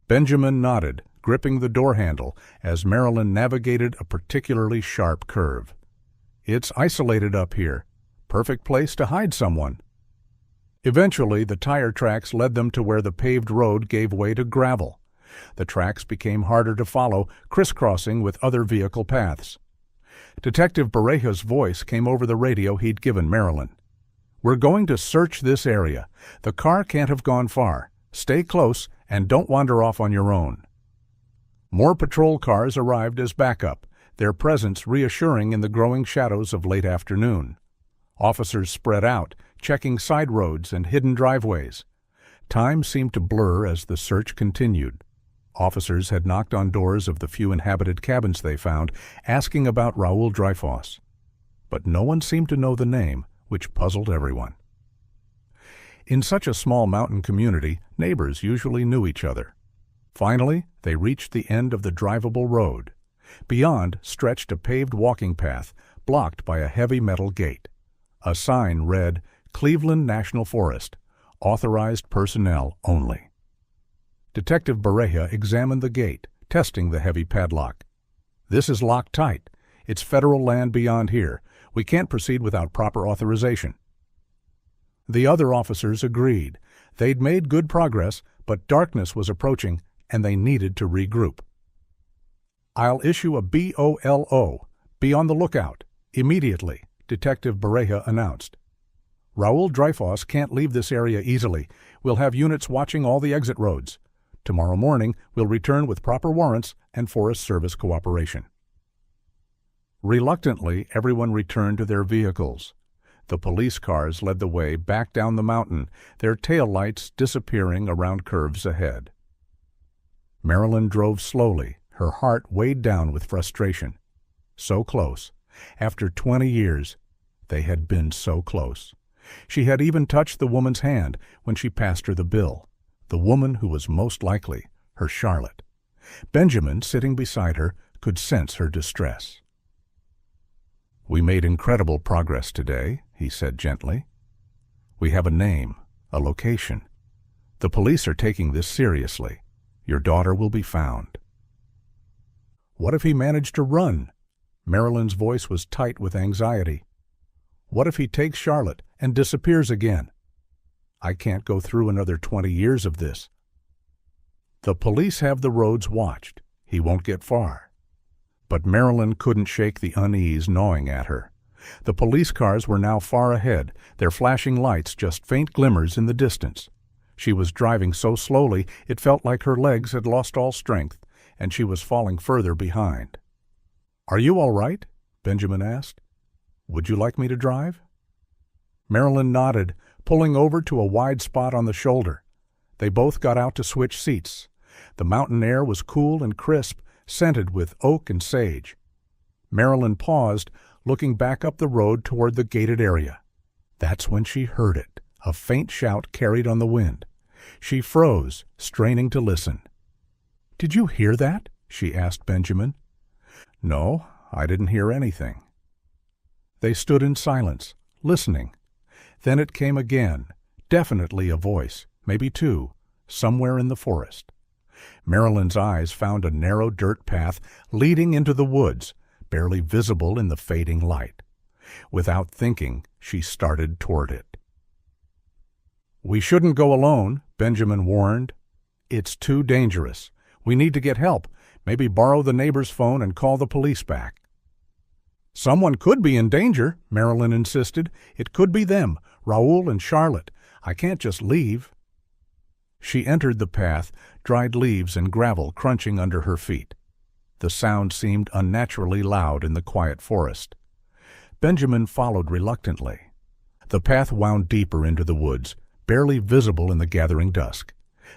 Benjamin nodded, gripping the door handle as Marilyn navigated a particularly sharp curve. "It's isolated up here. Perfect place to hide someone." Eventually, the tire tracks led them to where the paved road gave way to gravel. The tracks became harder to follow, crisscrossing with other vehicle paths. Detective Bareja's voice came over the radio he'd given Marilyn. "We're going to search this area. The car can't have gone far. Stay close and don't wander off on your own." More patrol cars arrived as backup, their presence reassuring in the growing shadows of late afternoon. Officers spread out, checking side roads and hidden driveways. Time seemed to blur as the search continued. Officers had knocked on doors of the few inhabited cabins they found, asking about Raúl Dreyfus. But no one seemed to know the name, which puzzled everyone. In such a small mountain community, neighbors usually knew each other. Finally, they reached the end of the drivable road. Beyond stretched a paved walking path, blocked by a heavy metal gate. A sign read, "Cleveland National Forest. Authorized personnel only." Detective Bareja examined the gate, testing the heavy padlock. "This is locked tight. It's federal land beyond here. We can't proceed without proper authorization." The other officers agreed. They'd made good progress, but darkness was approaching, and they needed to regroup. "I'll issue a BOLO. Be on the lookout. Immediately," Detective Bareja announced. "Raúl Dreyfus can't leave this area easily. We'll have units watching all the exit roads. Tomorrow morning, we'll return with proper warrants and Forest Service cooperation." Reluctantly, everyone returned to their vehicles. The police cars led the way back down the mountain, their taillights disappearing around curves ahead. Marilyn drove slowly, her heart weighed down with frustration. So close. After 20 years, they had been so close. She had even touched the woman's hand when she passed her the bill, the woman who was most likely her Charlotte. Benjamin, sitting beside her, could sense her distress. "We made incredible progress today," he said gently. "We have a name, a location. The police are taking this seriously. Your daughter will be found." "What if he managed to run?" Marilyn's voice was tight with anxiety. "What if he takes Charlotte and disappears again? I can't go through another 20 years of this." "The police have the roads watched. He won't get far." But Marilyn couldn't shake the unease gnawing at her. The police cars were now far ahead, their flashing lights just faint glimmers in the distance. She was driving so slowly it felt like her legs had lost all strength, and she was falling further behind. "Are you all right?" Benjamin asked. "Would you like me to drive?" Marilyn nodded, pulling over to a wide spot on the shoulder. They both got out to switch seats. The mountain air was cool and crisp, scented with oak and sage. Marilyn paused, looking back up the road toward the gated area. That's when she heard it, a faint shout carried on the wind. She froze, straining to listen. "Did you hear that?" she asked Benjamin. "No, I didn't hear anything." They stood in silence, listening. Then it came again, definitely a voice, maybe two, somewhere in the forest. Marilyn's eyes found a narrow dirt path leading into the woods, barely visible in the fading light. Without thinking, she started toward it. "We shouldn't go alone," Benjamin warned. "It's too dangerous. We need to get help, maybe borrow the neighbor's phone and call the police back." "Someone could be in danger," Marilyn insisted. "It could be them, Raúl and Charlotte. I can't just leave." She entered the path, dried leaves and gravel crunching under her feet. The sound seemed unnaturally loud in the quiet forest. Benjamin followed reluctantly. The path wound deeper into the woods, barely visible in the gathering dusk.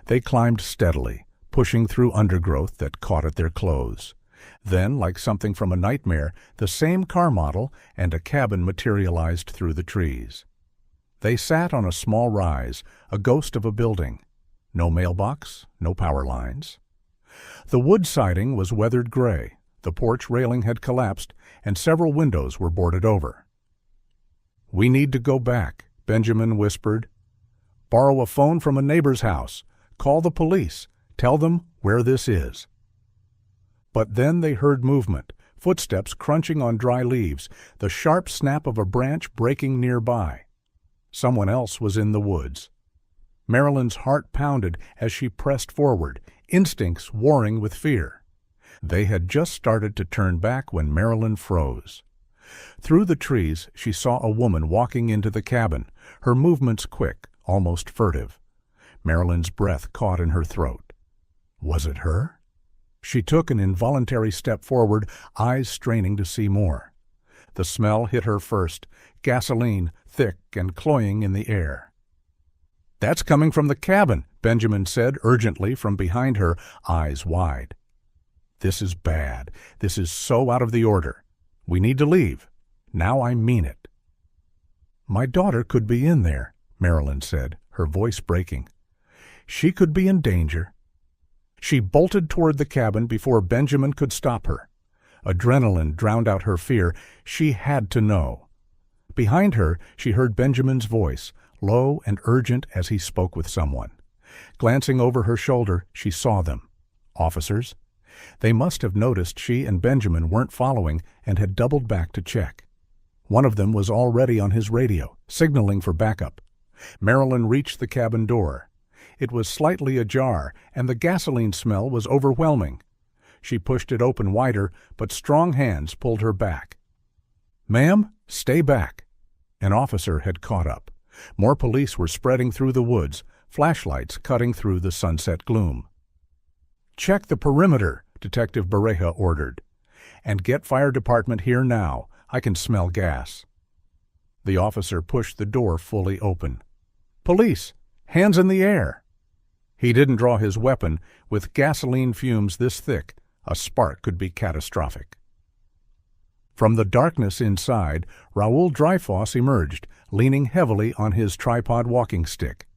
They climbed steadily, pushing through undergrowth that caught at their clothes. Then, like something from a nightmare, the same car model and a cabin materialized through the trees. They sat on a small rise, a ghost of a building. No mailbox, no power lines. The wood siding was weathered gray, the porch railing had collapsed, and several windows were boarded over. "We need to go back," Benjamin whispered. "Borrow a phone from a neighbor's house. Call the police. Tell them where this is." But then they heard movement, footsteps crunching on dry leaves, the sharp snap of a branch breaking nearby. Someone else was in the woods. Marilyn's heart pounded as she pressed forward, instincts warring with fear. They had just started to turn back when Marilyn froze. Through the trees she saw a woman walking into the cabin, her movements quick, almost furtive. Marilyn's breath caught in her throat. Was it her? She took an involuntary step forward, eyes straining to see more. The smell hit her first, gasoline, thick and cloying in the air. "That's coming from the cabin," Benjamin said urgently from behind her, eyes wide. "This is bad. This is so out of the order. We need to leave. Now I mean it." "My daughter could be in there," Marilyn said, her voice breaking. "She could be in danger." She bolted toward the cabin before Benjamin could stop her. Adrenaline drowned out her fear. She had to know. Behind her, she heard Benjamin's voice, low and urgent as he spoke with someone. Glancing over her shoulder, she saw them. Officers. They must have noticed she and Benjamin weren't following and had doubled back to check. One of them was already on his radio, signaling for backup. Marilyn reached the cabin door. It was slightly ajar, and the gasoline smell was overwhelming. She pushed it open wider, but strong hands pulled her back. "Ma'am, stay back." An officer had caught up. More police were spreading through the woods, flashlights cutting through the sunset gloom. "Check the perimeter," Detective Bareja ordered. "And get fire department here now. I can smell gas." The officer pushed the door fully open. "Police! Hands in the air!" He didn't draw his weapon. With gasoline fumes this thick, a spark could be catastrophic. From the darkness inside, Raoul Dreyfus emerged, leaning heavily on his tripod walking stick.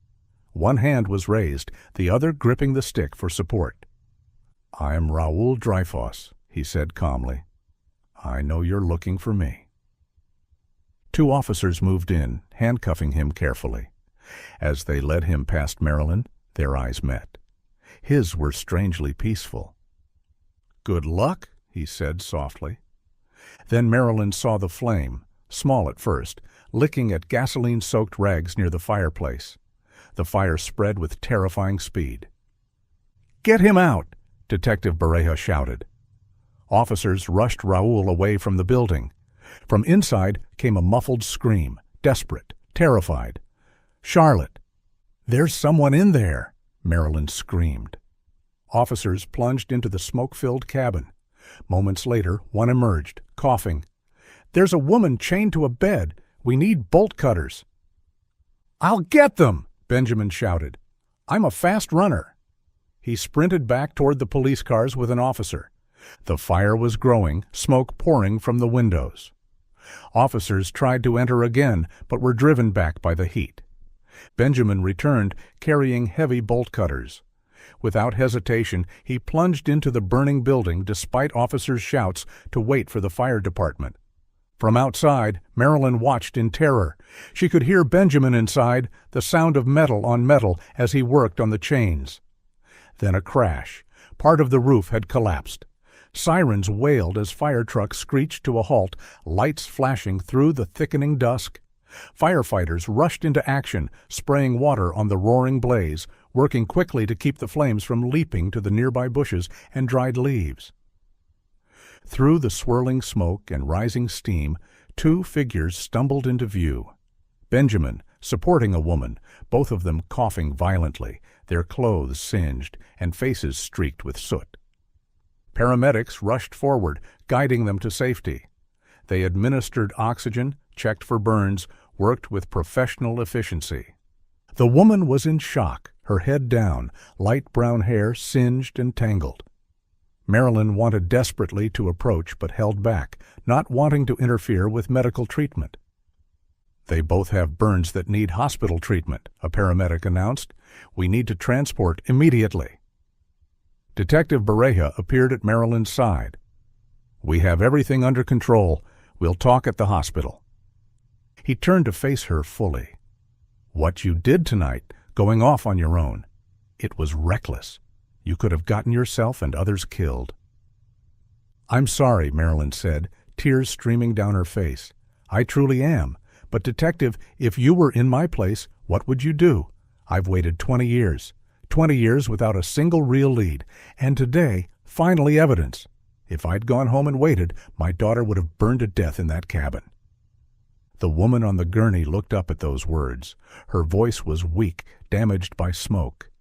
One hand was raised, the other gripping the stick for support. "I'm Raoul Dreyfus," he said calmly. "I know you're looking for me." Two officers moved in, handcuffing him carefully. As they led him past Marilyn, their eyes met. His were strangely peaceful. "Good luck," he said softly. Then Marilyn saw the flame, small at first, licking at gasoline-soaked rags near the fireplace. The fire spread with terrifying speed. "Get him out!" Detective Bareja shouted. Officers rushed Raoul away from the building. From inside came a muffled scream, desperate, terrified. "Charlotte!" "There's someone in there!" Marilyn screamed. Officers plunged into the smoke-filled cabin. Moments later, one emerged, coughing. "There's a woman chained to a bed. We need bolt cutters." "I'll get them!" Benjamin shouted. "I'm a fast runner." He sprinted back toward the police cars with an officer. The fire was growing, smoke pouring from the windows. Officers tried to enter again, but were driven back by the heat. Benjamin returned, carrying heavy bolt cutters. Without hesitation, he plunged into the burning building despite officers' shouts to wait for the fire department. From outside, Marilyn watched in terror. She could hear Benjamin inside, the sound of metal on metal as he worked on the chains. Then a crash. Part of the roof had collapsed. Sirens wailed as fire trucks screeched to a halt, lights flashing through the thickening dusk. Firefighters rushed into action, spraying water on the roaring blaze, working quickly to keep the flames from leaping to the nearby bushes and dried leaves. Through the swirling smoke and rising steam, two figures stumbled into view. Benjamin, supporting a woman, both of them coughing violently, their clothes singed and faces streaked with soot. Paramedics rushed forward, guiding them to safety. They administered oxygen, checked for burns, worked with professional efficiency. The woman was in shock, her head down, light brown hair singed and tangled. Marilyn wanted desperately to approach but held back, not wanting to interfere with medical treatment. "They both have burns that need hospital treatment," a paramedic announced. "We need to transport immediately." Detective Bareja appeared at Marilyn's side. "We have everything under control. We'll talk at the hospital." He turned to face her fully. "What you did tonight, going off on your own, it was reckless. You could have gotten yourself and others killed." "I'm sorry," Marilyn said, tears streaming down her face. "I truly am. But, Detective, if you were in my place, what would you do? I've waited 20 years. 20 years without a single real lead. And today, finally evidence. If I'd gone home and waited, my daughter would have burned to death in that cabin." The woman on the gurney looked up at those words. Her voice was weak, damaged by smoke.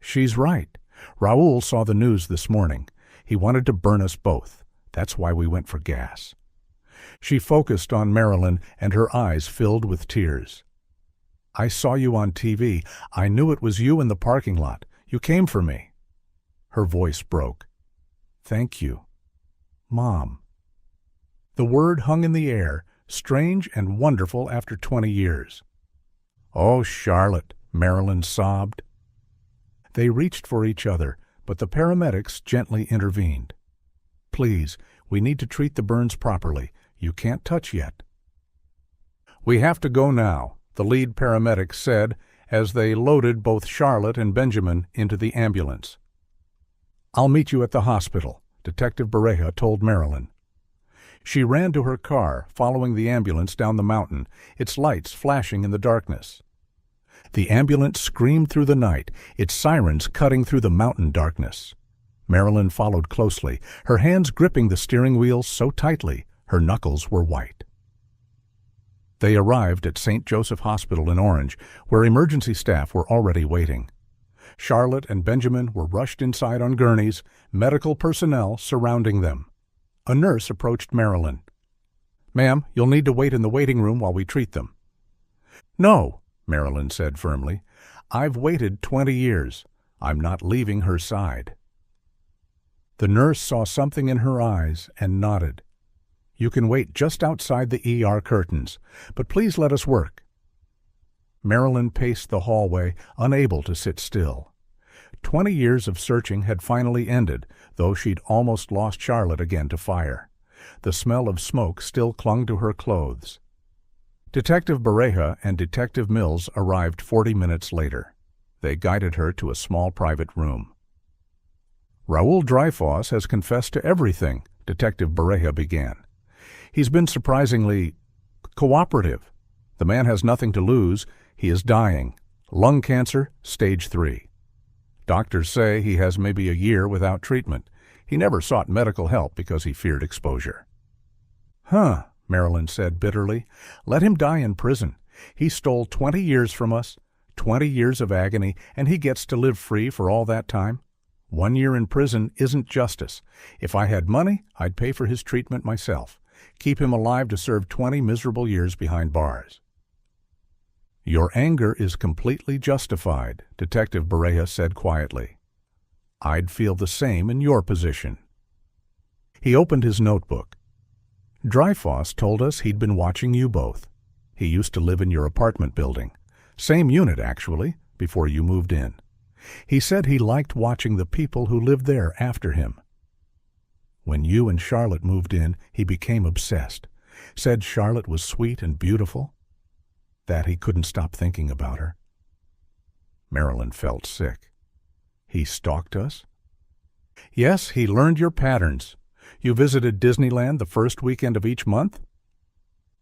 "She's right. Raul saw the news this morning. He wanted to burn us both. That's why we went for gas." She focused on Marilyn, and her eyes filled with tears. "I saw you on TV. I knew it was you in the parking lot. You came for me." Her voice broke. "Thank you, Mom." The word hung in the air, strange and wonderful after 20 years. "Oh, Charlotte," Marilyn sobbed. They reached for each other, but the paramedics gently intervened. "Please, we need to treat the burns properly. You can't touch yet." "We have to go now," the lead paramedic said as they loaded both Charlotte and Benjamin into the ambulance. "I'll meet you at the hospital," Detective Bareja told Marilyn. She ran to her car, following the ambulance down the mountain, its lights flashing in the darkness. The ambulance screamed through the night, its sirens cutting through the mountain darkness. Marilyn followed closely, her hands gripping the steering wheel so tightly her knuckles were white. They arrived at St. Joseph Hospital in Orange, where emergency staff were already waiting. Charlotte and Benjamin were rushed inside on gurneys, medical personnel surrounding them. A nurse approached Marilyn. "Ma'am, you'll need to wait in the waiting room while we treat them." "No," Marilyn said firmly. "I've waited 20 years. I'm not leaving her side." The nurse saw something in her eyes and nodded. "You can wait just outside the ER curtains, but please let us work." Marilyn paced the hallway, unable to sit still. 20 years of searching had finally ended, though she'd almost lost Charlotte again to fire. The smell of smoke still clung to her clothes. Detective Bareja and Detective Mills arrived 40 minutes later. They guided her to a small private room. "Raul Dreyfus has confessed to everything," Detective Bareja began. "He's been surprisingly cooperative. The man has nothing to lose. He is dying. Lung cancer, stage 3. Doctors say he has maybe a year without treatment. He never sought medical help because he feared exposure." "Huh," Marilyn said bitterly. "Let him die in prison. He stole 20 years from us, 20 years of agony, and he gets to live free for all that time. 1 year in prison isn't justice. If I had money, I'd pay for his treatment myself. Keep him alive to serve 20 miserable years behind bars." "Your anger is completely justified," Detective Bareja said quietly. "I'd feel the same in your position." He opened his notebook. "Dreyfus told us he'd been watching you both. He used to live in your apartment building. Same unit, actually, before you moved in. He said he liked watching the people who lived there after him. When you and Charlotte moved in, he became obsessed. Said Charlotte was sweet and beautiful. That he couldn't stop thinking about her." Marilyn felt sick. "He stalked us?" "Yes, he learned your patterns. You visited Disneyland the first weekend of each month?"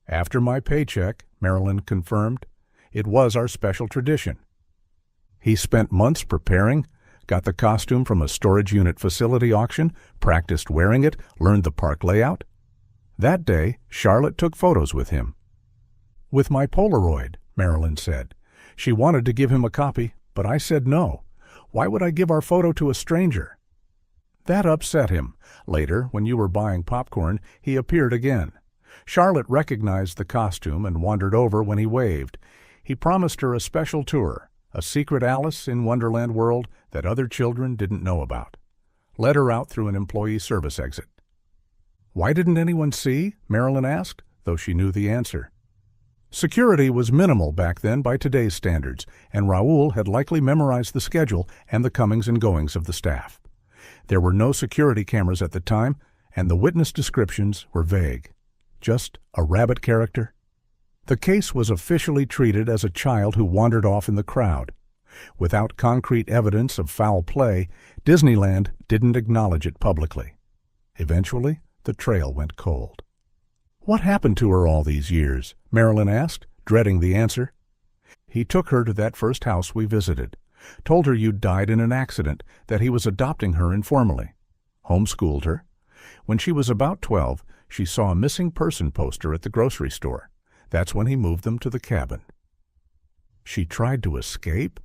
"After my paycheck," Marilyn confirmed. "It was our special tradition." "He spent months preparing, got the costume from a storage unit facility auction, practiced wearing it, learned the park layout. That day, Charlotte took photos with him." "With my Polaroid," Marilyn said. "She wanted to give him a copy, but I said no. Why would I give our photo to a stranger?" That upset him. Later, when you were buying popcorn, he appeared again. Charlotte recognized the costume and wandered over when he waved. He promised her a special tour, a secret Alice in Wonderland world that other children didn't know about. led her out through an employee service exit. Why didn't anyone see? Marilyn asked, though she knew the answer. Security was minimal back then by today's standards, and Raoul had likely memorized the schedule and the comings and goings of the staff. There were no security cameras at the time, and the witness descriptions were vague. Just a rabbit character. The case was officially treated as a child who wandered off in the crowd. Without concrete evidence of foul play, Disneyland didn't acknowledge it publicly. Eventually, the trail went cold. What happened to her all these years? Marilyn asked, dreading the answer. He took her to that first house we visited, told her you'd died in an accident, that he was adopting her informally. Homeschooled her. When she was about 12, she saw a missing person poster at the grocery store. That's when he moved them to the cabin. She tried to escape?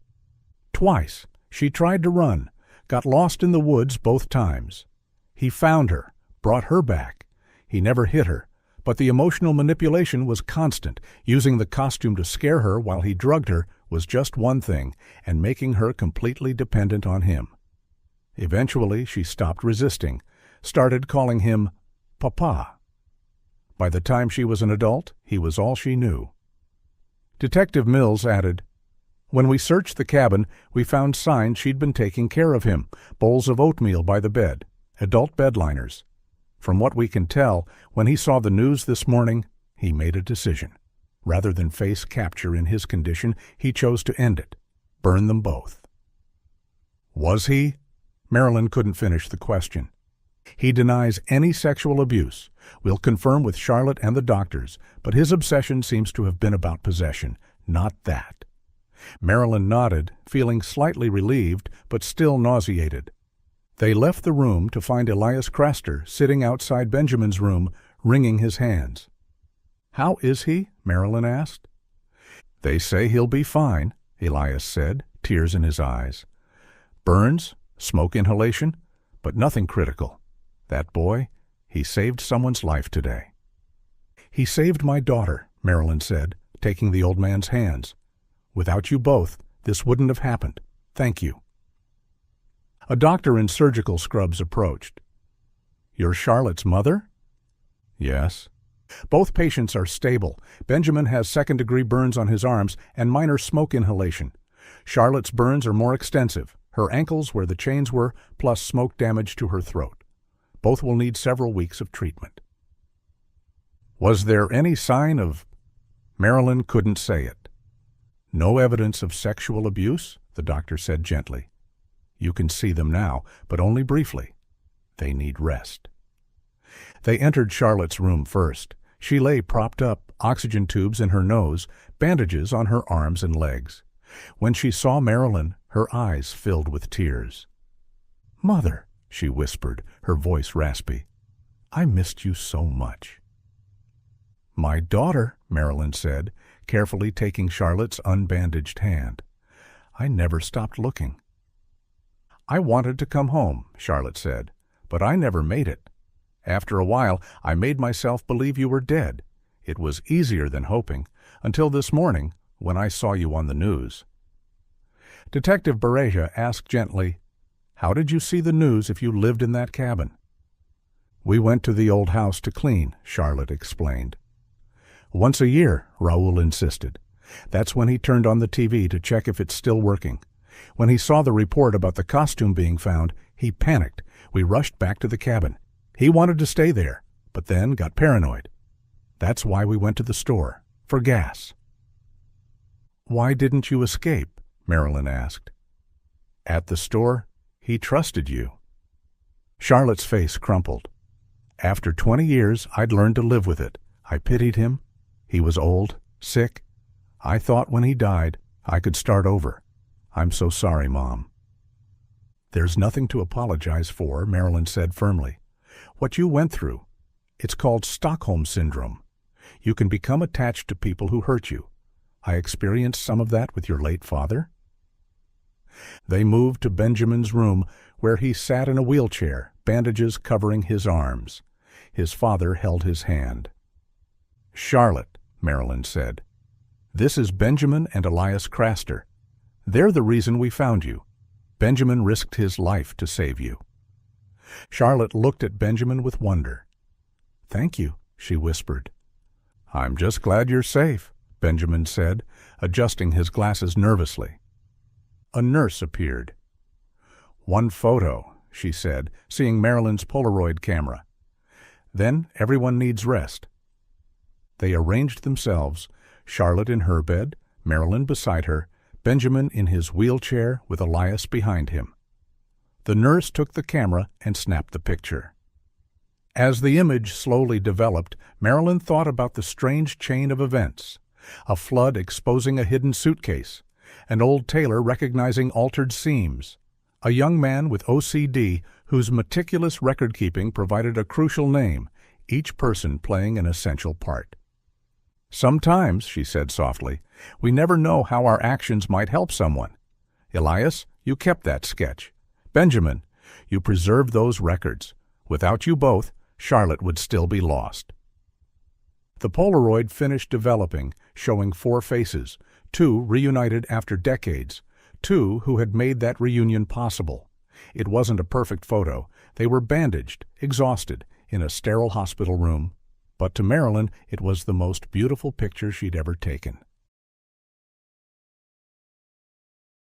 Twice. She tried to run, got lost in the woods both times. He found her, brought her back. He never hit her, but the emotional manipulation was constant. Using the costume to scare her while he drugged her was just one thing, and making her completely dependent on him. Eventually, she stopped resisting, started calling him Papa. By the time she was an adult, he was all she knew. Detective Mills added, "When we searched the cabin, we found signs she'd been taking care of him, bowls of oatmeal by the bed, adult bedliners. From what we can tell, when he saw the news this morning, he made a decision. Rather than face capture in his condition, he chose to end it, burn them both." Was he? Marilyn couldn't finish the question. He denies any sexual abuse. We'll confirm with Charlotte and the doctors, but his obsession seems to have been about possession, not that. Marilyn nodded, feeling slightly relieved, but still nauseated. They left the room to find Elias Craster sitting outside Benjamin's room, wringing his hands. "How is he?" Marilyn asked. "They say he'll be fine," Elias said, tears in his eyes. "Burns, smoke inhalation, but nothing critical. That boy, he saved someone's life today." "He saved my daughter," Marilyn said, taking the old man's hands. "Without you both, this wouldn't have happened. Thank you." A doctor in surgical scrubs approached. "You're Charlotte's mother?" "Yes." "Both patients are stable. Benjamin has second-degree burns on his arms and minor smoke inhalation. Charlotte's burns are more extensive, her ankles where the chains were, plus smoke damage to her throat. Both will need several weeks of treatment." Was there any sign of... Marilyn couldn't say it. "No evidence of sexual abuse," the doctor said gently. "You can see them now, but only briefly. They need rest." They entered Charlotte's room first. She lay propped up, oxygen tubes in her nose, bandages on her arms and legs. When she saw Marilyn, her eyes filled with tears. "Mother," she whispered, her voice raspy, "I missed you so much." "My daughter," Marilyn said, carefully taking Charlotte's unbandaged hand. "I never stopped looking." "I wanted to come home," Charlotte said, "but I never made it. After a while, I made myself believe you were dead. It was easier than hoping, until this morning, when I saw you on the news." Detective Bereja asked gently, "How did you see the news if you lived in that cabin?" "We went to the old house to clean," Charlotte explained. "Once a year," Raoul insisted. "That's when he turned on the TV to check if it's still working. When he saw the report about the costume being found, he panicked. We rushed back to the cabin. He wanted to stay there, but then got paranoid. That's why we went to the store, for gas." "Why didn't you escape?" Marilyn asked. "At the store, he trusted you." Charlotte's face crumpled. "After 20 years, I'd learned to live with it. I pitied him. He was old, sick. I thought when he died, I could start over. I'm so sorry, Mom." "There's nothing to apologize for," Marilyn said firmly. "What you went through, it's called Stockholm Syndrome. You can become attached to people who hurt you. I experienced some of that with your late father." They moved to Benjamin's room, where he sat in a wheelchair, bandages covering his arms. His father held his hand. "Charlotte," Marilyn said, "this is Benjamin and Elias Craster. They're the reason we found you. Benjamin risked his life to save you." Charlotte looked at Benjamin with wonder. "Thank you," she whispered. "I'm just glad you're safe," Benjamin said, adjusting his glasses nervously. A nurse appeared. "One photo," she said, seeing Marilyn's Polaroid camera. "Then everyone needs rest." They arranged themselves, Charlotte in her bed, Marilyn beside her, Benjamin in his wheelchair with Elias behind him. The nurse took the camera and snapped the picture. As the image slowly developed, Marilyn thought about the strange chain of events. A flood exposing a hidden suitcase, an old tailor recognizing altered seams, a young man with OCD whose meticulous record-keeping provided a crucial name, each person playing an essential part. "Sometimes," she said softly, "we never know how our actions might help someone. Elias, you kept that sketch. Benjamin, you preserved those records. Without you both, Charlotte would still be lost." The Polaroid finished developing, showing 4 faces, 2 reunited after decades, 2 who had made that reunion possible. It wasn't a perfect photo. They were bandaged, exhausted, in a sterile hospital room. But to Marilyn, it was the most beautiful picture she'd ever taken.